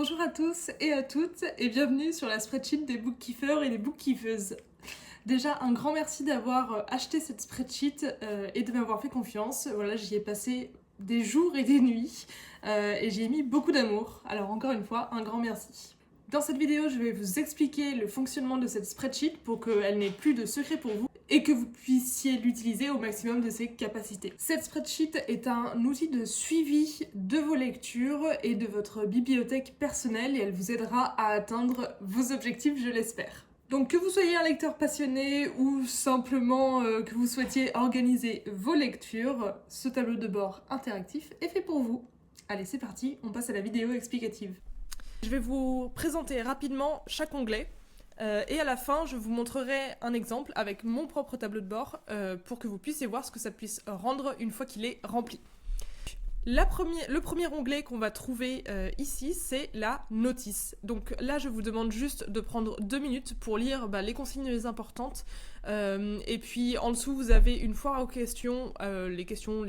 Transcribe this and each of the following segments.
Bonjour à tous et à toutes et bienvenue sur la spreadsheet des bookkeepers et des bookkeepeuses. Déjà un grand merci d'avoir acheté cette spreadsheet et de m'avoir fait confiance. Voilà, j'y ai passé des jours et des nuits et j'y ai mis beaucoup d'amour. Alors encore une fois, un grand merci. Dans cette vidéo, je vais vous expliquer le fonctionnement de cette spreadsheet pour qu'elle n'ait plus de secret pour vous et que vous puissiez l'utiliser au maximum de ses capacités. Cette spreadsheet est un outil de suivi de vos lectures et de votre bibliothèque personnelle et elle vous aidera à atteindre vos objectifs, je l'espère. Donc que vous soyez un lecteur passionné ou simplement que vous souhaitiez organiser vos lectures, ce tableau de bord interactif est fait pour vous. Allez, c'est parti, on passe à la vidéo explicative. Je vais vous présenter rapidement chaque onglet et à la fin, je vous montrerai un exemple avec mon propre tableau de bord pour que vous puissiez voir ce que ça puisse rendre une fois qu'il est rempli. Le premier onglet qu'on va trouver ici, c'est la notice. Donc là, je vous demande juste de prendre 2 minutes pour lire les consignes les importantes. Et puis en dessous, vous avez une foire aux questions, les questions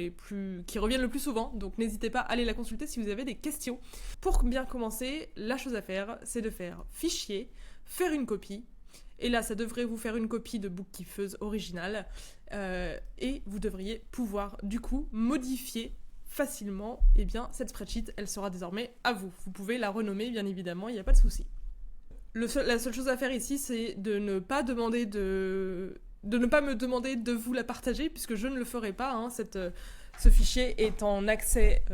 qui reviennent le plus souvent. Donc n'hésitez pas à aller la consulter si vous avez des questions. Pour bien commencer, la chose à faire, c'est de faire fichier, faire une copie. Et là, ça devrait vous faire une copie de bookkeepeuse originale. Et vous devriez pouvoir du coup modifier facilement, cette spreadsheet, elle sera désormais à vous. Vous pouvez la renommer, bien évidemment, il n'y a pas de souci. La seule chose à faire ici, c'est de ne pas me demander de vous la partager, puisque je ne le ferai pas. Ce fichier est en accès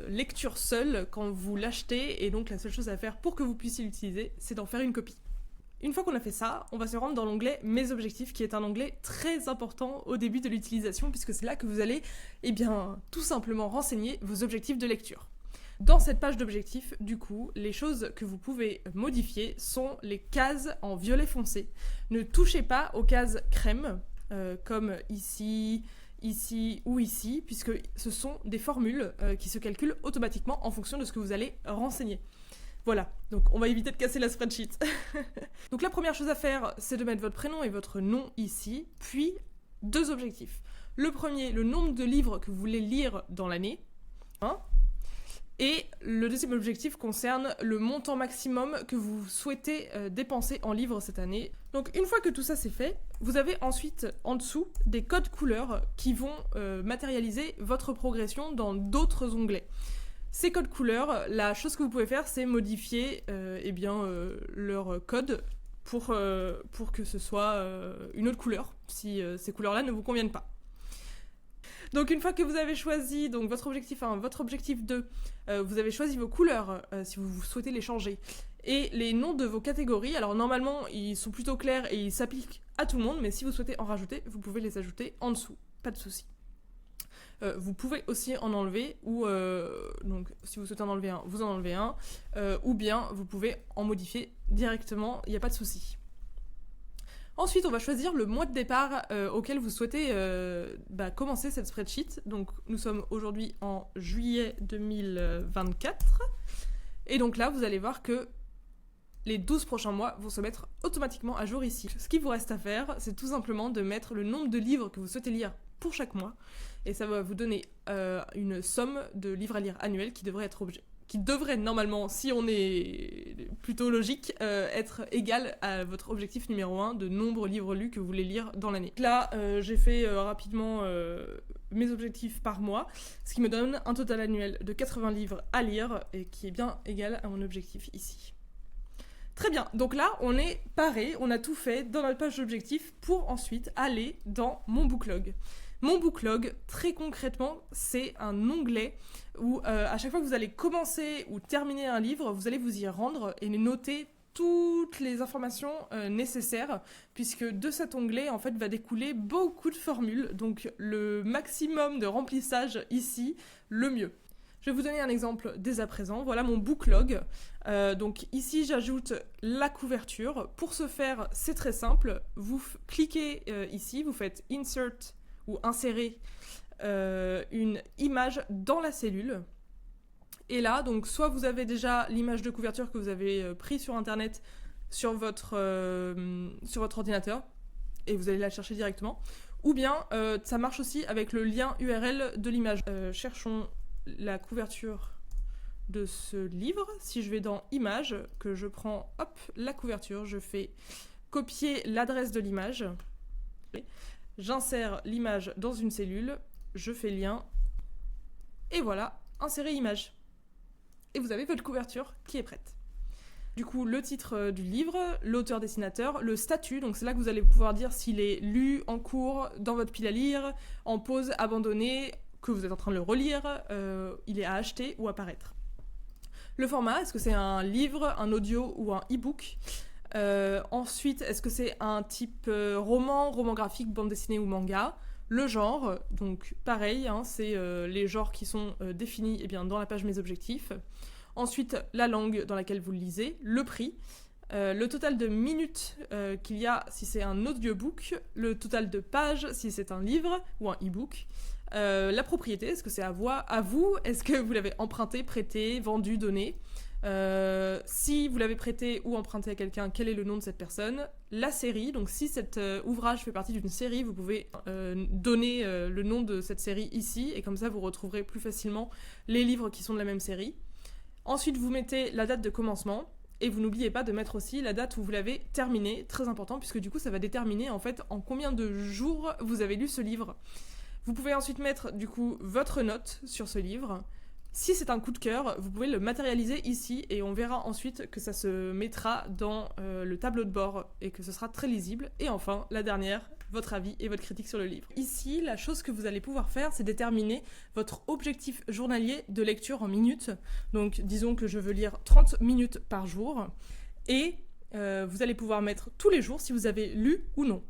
lecture seul quand vous l'achetez, et donc la seule chose à faire pour que vous puissiez l'utiliser, c'est d'en faire une copie. Une fois qu'on a fait ça, on va se rendre dans l'onglet Mes objectifs, qui est un onglet très important au début de l'utilisation, puisque c'est là que vous allez, tout simplement renseigner vos objectifs de lecture. Dans cette page d'objectifs, du coup, les choses que vous pouvez modifier sont les cases en violet foncé. Ne touchez pas aux cases crème, comme ici, ici ou ici, puisque ce sont des formules qui se calculent automatiquement en fonction de ce que vous allez renseigner. Voilà, donc on va éviter de casser la spreadsheet. Donc la première chose à faire, c'est de mettre votre prénom et votre nom ici, puis 2 objectifs. Le premier, le nombre de livres que vous voulez lire dans l'année. Et le deuxième objectif concerne le montant maximum que vous souhaitez dépenser en livres cette année. Donc une fois que tout ça c'est fait, vous avez ensuite en dessous des codes couleurs qui vont matérialiser votre progression dans d'autres onglets. Ces codes couleurs, la chose que vous pouvez faire, c'est modifier leur code pour que ce soit une autre couleur, si ces couleurs-là ne vous conviennent pas. Donc une fois que vous avez choisi votre objectif 1, votre objectif 2, vous avez choisi vos couleurs si vous souhaitez les changer, et les noms de vos catégories, alors normalement ils sont plutôt clairs et ils s'appliquent à tout le monde, mais si vous souhaitez en rajouter, vous pouvez les ajouter en dessous, pas de souci. Vous pouvez aussi en enlever, donc si vous souhaitez en enlever un, vous en enlevez un, ou bien vous pouvez en modifier directement, il n'y a pas de souci. Ensuite, on va choisir le mois de départ auquel vous souhaitez commencer cette spreadsheet. Donc nous sommes aujourd'hui en juillet 2024, et donc là vous allez voir que les 12 prochains mois vont se mettre automatiquement à jour ici. Ce qu'il vous reste à faire, c'est tout simplement de mettre le nombre de livres que vous souhaitez lire pour chaque mois, et ça va vous donner une somme de livres à lire annuels qui devrait normalement, si on est plutôt logique, être égal à votre objectif numéro 1 de nombre de livres lus que vous voulez lire dans l'année. Là, j'ai fait rapidement mes objectifs par mois, ce qui me donne un total annuel de 80 livres à lire, et qui est bien égal à mon objectif ici. Très bien, donc là, on est paré, on a tout fait dans notre page d'objectifs pour ensuite aller dans mon booklog. Mon booklog, très concrètement, c'est un onglet où à chaque fois que vous allez commencer ou terminer un livre, vous allez vous y rendre et noter toutes les informations nécessaires, puisque de cet onglet, en fait, va découler beaucoup de formules, donc le maximum de remplissage ici, le mieux. Je vais vous donner un exemple dès à présent. Voilà mon booklog. Donc ici, j'ajoute la couverture. Pour ce faire, c'est très simple. Vous cliquez ici, vous faites Insert ou insérer une image dans la cellule. Et là, donc, soit vous avez déjà l'image de couverture que vous avez prise sur Internet sur votre ordinateur, et vous allez la chercher directement, ou bien ça marche aussi avec le lien URL de l'image. Cherchons la couverture de ce livre. Si je vais dans Images, que je prends hop, la couverture, je fais copier l'adresse de l'image, j'insère l'image dans une cellule, je fais lien, et voilà, insérer image. Et vous avez votre couverture qui est prête. Du coup, le titre du livre, l'auteur-dessinateur, le statut, donc c'est là que vous allez pouvoir dire s'il est lu, en cours, dans votre pile à lire, en pause, abandonné, que vous êtes en train de le relire, il est à acheter ou à paraître. Le format, est-ce que c'est un livre, un audio ou un e-book ? Ensuite, est-ce que c'est un type roman, roman graphique, bande dessinée ou manga ? Le genre, donc pareil, hein, c'est les genres qui sont définis dans la page Mes objectifs. Ensuite, la langue dans laquelle vous le lisez, le prix, le total de minutes qu'il y a si c'est un audiobook, le total de pages si c'est un livre ou un e-book, la propriété, est-ce que c'est à vous, est-ce que vous l'avez emprunté, prêté, vendu, donné, si vous l'avez prêté ou emprunté à quelqu'un, quel est le nom de cette personne, la série, donc si cet ouvrage fait partie d'une série, vous pouvez donner le nom de cette série ici, et comme ça vous retrouverez plus facilement les livres qui sont de la même série. Ensuite, vous mettez la date de commencement, et vous n'oubliez pas de mettre aussi la date où vous l'avez terminé, très important, puisque du coup ça va déterminer en fait en combien de jours vous avez lu ce livre. Vous pouvez ensuite mettre du coup votre note sur ce livre. Si c'est un coup de cœur, vous pouvez le matérialiser ici et on verra ensuite que ça se mettra dans le tableau de bord et que ce sera très lisible. Et enfin, la dernière, votre avis et votre critique sur le livre. Ici, la chose que vous allez pouvoir faire, c'est déterminer votre objectif journalier de lecture en minutes. Donc disons que je veux lire 30 minutes par jour et vous allez pouvoir mettre tous les jours si vous avez lu ou non.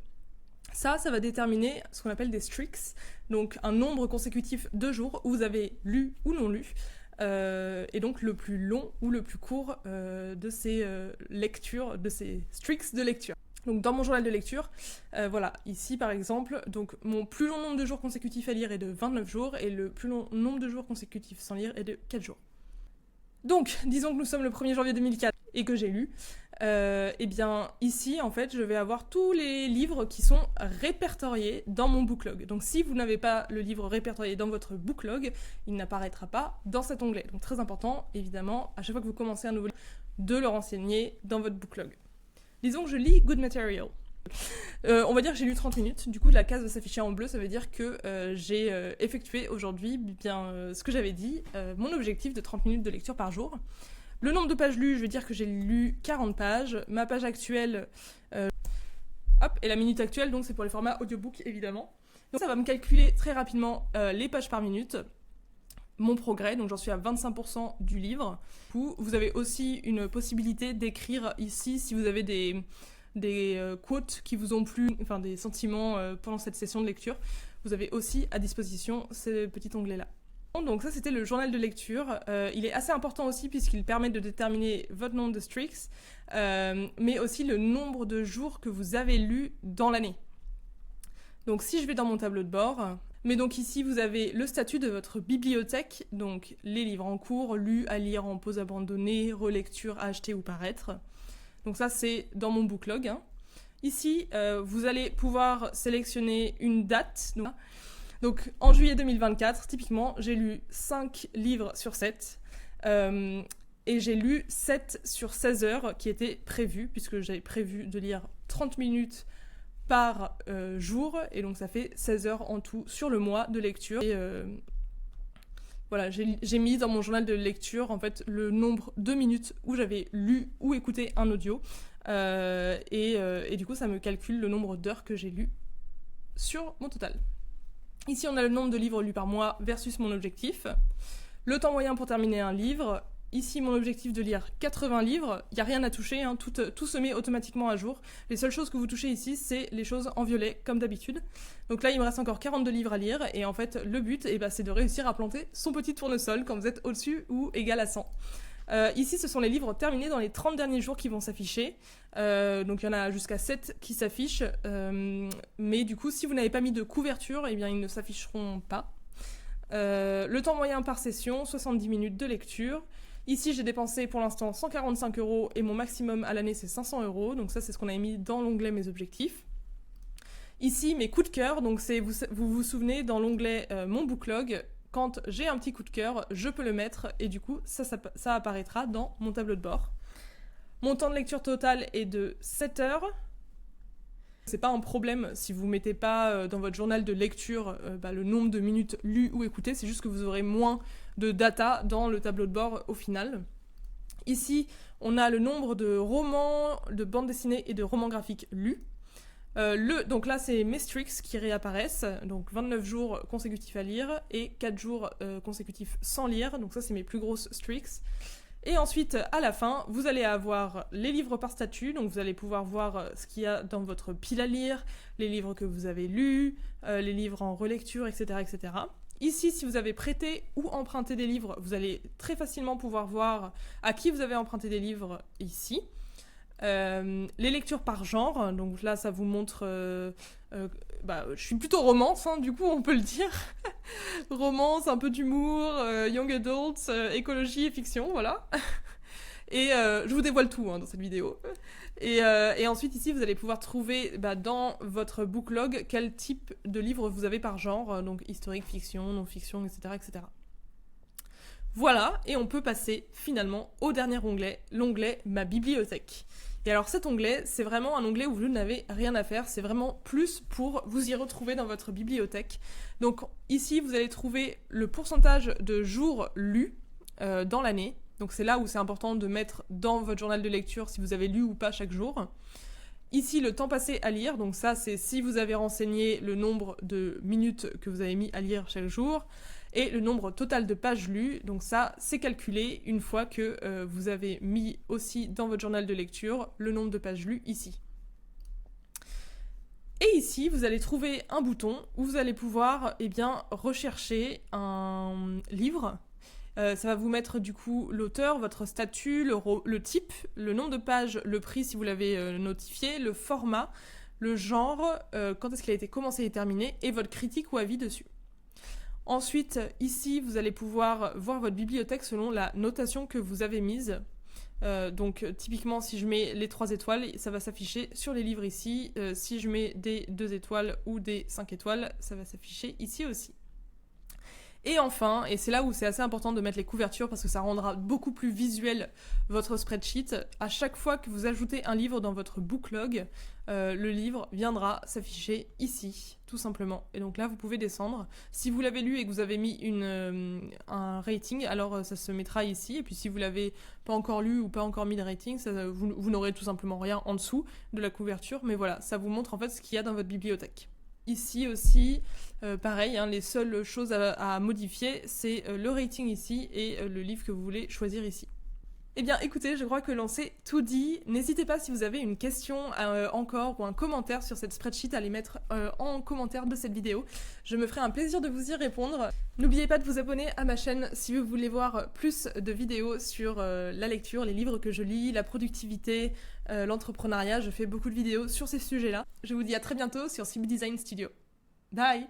Ça va déterminer ce qu'on appelle des streaks, donc un nombre consécutif de jours où vous avez lu ou non lu, et donc le plus long ou le plus court de ces lectures, de ces streaks de lecture. Donc dans mon journal de lecture, voilà, ici par exemple, donc mon plus long nombre de jours consécutifs à lire est de 29 jours, et le plus long nombre de jours consécutifs sans lire est de 4 jours. Donc, disons que nous sommes le 1er janvier 2004 et que j'ai lu, ici, en fait, je vais avoir tous les livres qui sont répertoriés dans mon booklog. Donc, si vous n'avez pas le livre répertorié dans votre booklog, il n'apparaîtra pas dans cet onglet. Donc, très important, évidemment, à chaque fois que vous commencez un nouveau livre, de le renseigner dans votre booklog. Disons que je lis Good Material. On va dire que j'ai lu 30 minutes, du coup la case va s'afficher en bleu, ça veut dire que j'ai effectué aujourd'hui ce que j'avais dit, mon objectif de 30 minutes de lecture par jour. Le nombre de pages lues, je vais dire que j'ai lu 40 pages, ma page actuelle, et la minute actuelle, donc c'est pour les formats audiobook évidemment. Donc ça va me calculer très rapidement les pages par minute, mon progrès, donc j'en suis à 25% du livre. Vous avez aussi une possibilité d'écrire ici si vous avez des quotes qui vous ont plu, enfin des sentiments pendant cette session de lecture. Vous avez aussi à disposition ce petit onglet-là. Donc ça c'était le journal de lecture. Il est assez important aussi puisqu'il permet de déterminer votre nombre de streaks, mais aussi le nombre de jours que vous avez lus dans l'année. Donc si je vais dans mon tableau de bord, mais donc ici vous avez le statut de votre bibliothèque, donc les livres en cours, lus, à lire, en pause abandonnée, relecture, à acheter ou paraître. Donc ça, c'est dans mon booklog. Hein. Ici, vous allez pouvoir sélectionner une date. Donc en juillet 2024, typiquement, j'ai lu 5 livres sur 7. Et j'ai lu 7 sur 16 heures qui étaient prévues, puisque j'avais prévu de lire 30 minutes par jour. Et donc ça fait 16 heures en tout sur le mois de lecture. Et voilà, j'ai mis dans mon journal de lecture en fait le nombre de minutes où j'avais lu ou écouté un audio et du coup ça me calcule le nombre d'heures que j'ai lu sur mon total. Ici on a le nombre de livres lus par mois versus mon objectif, le temps moyen pour terminer un livre. Ici, mon objectif de lire 80 livres, il n'y a rien à toucher, hein, tout se met automatiquement à jour. Les seules choses que vous touchez ici, c'est les choses en violet, comme d'habitude. Donc là, il me reste encore 42 livres à lire, et en fait, le but, c'est de réussir à planter son petit tournesol quand vous êtes au-dessus ou égal à 100. Ici, ce sont les livres terminés dans les 30 derniers jours qui vont s'afficher. Donc il y en a jusqu'à 7 qui s'affichent, mais du coup, si vous n'avez pas mis de couverture, ils ne s'afficheront pas. Le temps moyen par session, 70 minutes de lecture. Ici, j'ai dépensé pour l'instant 145 € et mon maximum à l'année, c'est 500 €. Donc ça, c'est ce qu'on avait mis dans l'onglet Mes objectifs. Ici, mes coups de cœur. Donc vous vous souvenez, dans l'onglet Mon booklog, quand j'ai un petit coup de cœur, je peux le mettre et du coup, ça apparaîtra dans mon tableau de bord. Mon temps de lecture total est de 7 heures. C'est pas un problème si vous mettez pas dans votre journal de lecture le nombre de minutes lues ou écoutées, c'est juste que vous aurez moins de data dans le tableau de bord au final. Ici, on a le nombre de romans, de bandes dessinées et de romans graphiques lus. Donc là, c'est mes streaks qui réapparaissent, donc 29 jours consécutifs à lire et 4 jours consécutifs sans lire, donc ça c'est mes plus grosses streaks. Et ensuite, à la fin, vous allez avoir les livres par statut, donc vous allez pouvoir voir ce qu'il y a dans votre pile à lire, les livres que vous avez lus, les livres en relecture, etc., etc. Ici, si vous avez prêté ou emprunté des livres, vous allez très facilement pouvoir voir à qui vous avez emprunté des livres ici. Les lectures par genre, donc là ça vous montre je suis plutôt romance, du coup on peut le dire. Romance, un peu d'humour, young adults, écologie et fiction, voilà. Et je vous dévoile tout dans cette vidéo. Et ensuite ici vous allez pouvoir trouver dans votre booklog quel type de livre vous avez par genre, donc historique, fiction, non-fiction, etc., etc. Voilà, et on peut passer finalement au dernier onglet, l'onglet Ma bibliothèque. Et alors cet onglet, c'est vraiment un onglet où vous n'avez rien à faire, c'est vraiment plus pour vous y retrouver dans votre bibliothèque. Donc ici, vous allez trouver le pourcentage de jours lus dans l'année. Donc c'est là où c'est important de mettre dans votre journal de lecture si vous avez lu ou pas chaque jour. Ici, le temps passé à lire, donc ça c'est si vous avez renseigné le nombre de minutes que vous avez mis à lire chaque jour. Et le nombre total de pages lues, donc ça, c'est calculé une fois que vous avez mis aussi dans votre journal de lecture le nombre de pages lues ici. Et ici, vous allez trouver un bouton où vous allez pouvoir rechercher un livre. Ça va vous mettre du coup l'auteur, votre statut, le type, le nombre de pages, le prix si vous l'avez notifié, le format, le genre, quand est-ce qu'il a été commencé et terminé, et votre critique ou avis dessus. Ensuite, ici, vous allez pouvoir voir votre bibliothèque selon la notation que vous avez mise. Donc, typiquement, si je mets les 3 étoiles, ça va s'afficher sur les livres ici. Si je mets des 2 étoiles ou des 5 étoiles, ça va s'afficher ici aussi. Et enfin, et c'est là où c'est assez important de mettre les couvertures parce que ça rendra beaucoup plus visuel votre spreadsheet, à chaque fois que vous ajoutez un livre dans votre booklog, le livre viendra s'afficher ici, tout simplement. Et donc là, vous pouvez descendre. Si vous l'avez lu et que vous avez mis un rating, alors ça se mettra ici. Et puis si vous l'avez pas encore lu ou pas encore mis de rating, vous n'aurez tout simplement rien en dessous de la couverture. Mais voilà, ça vous montre en fait ce qu'il y a dans votre bibliothèque. Ici aussi, pareil, les seules choses à modifier, c'est le rating ici et le livre que vous voulez choisir ici. Eh bien écoutez, je crois que l'on s'est tout dit. N'hésitez pas si vous avez une question encore ou un commentaire sur cette spreadsheet à les mettre en commentaire de cette vidéo. Je me ferai un plaisir de vous y répondre. N'oubliez pas de vous abonner à ma chaîne si vous voulez voir plus de vidéos sur la lecture, les livres que je lis, la productivité, l'entrepreneuriat. Je fais beaucoup de vidéos sur ces sujets-là. Je vous dis à très bientôt sur CB Design Studio. Bye!